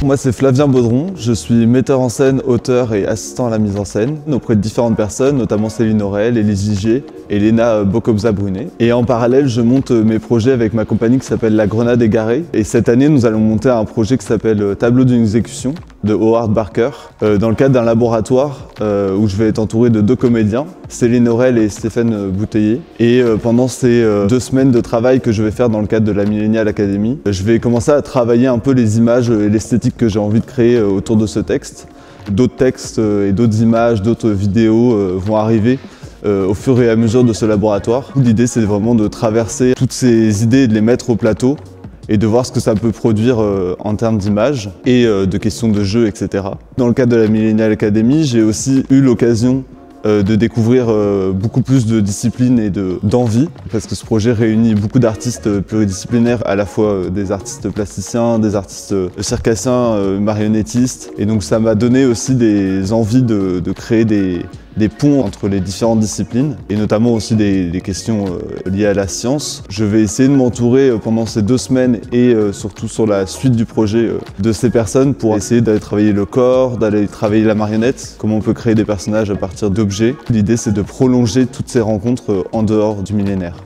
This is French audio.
Moi c'est Flavien Baudron, je suis metteur en scène, auteur et assistant à la mise en scène auprès de différentes personnes, notamment Céline Aurel, Élise Vigier et Léna Bocobza-Brunet. Et en parallèle, je monte mes projets avec ma compagnie qui s'appelle La Grenade Égarée. Et cette année, nous allons monter un projet qui s'appelle Tableau d'une exécution de Howard Barker, dans le cadre d'un laboratoire où je vais être entouré de 2 comédiens, Céline Aurel et Stéphane Bouteiller. Et pendant ces 2 semaines de travail que je vais faire dans le cadre de la Millennial Academy, je vais commencer à travailler un peu les images et l'esthétique que j'ai envie de créer autour de ce texte. D'autres textes et d'autres images, d'autres vidéos vont arriver au fur et à mesure de ce laboratoire. L'idée c'est vraiment de traverser toutes ces idées et de les mettre au plateau et de voir ce que ça peut produire en termes d'images et de questions de jeu, etc. Dans le cadre de la Millennial Academy, j'ai aussi eu l'occasion de découvrir beaucoup plus de disciplines et d'envie, parce que ce projet réunit beaucoup d'artistes pluridisciplinaires, à la fois des artistes plasticiens, des artistes circassiens, marionnettistes, et donc ça m'a donné aussi des envies de créer des ponts entre les différentes disciplines, et notamment aussi des questions liées à la science. Je vais essayer de m'entourer pendant ces 2 semaines et surtout sur la suite du projet de ces personnes pour essayer d'aller travailler le corps, d'aller travailler la marionnette, comment on peut créer des personnages à partir d'objets. L'idée c'est de prolonger toutes ces rencontres en dehors du millénaire.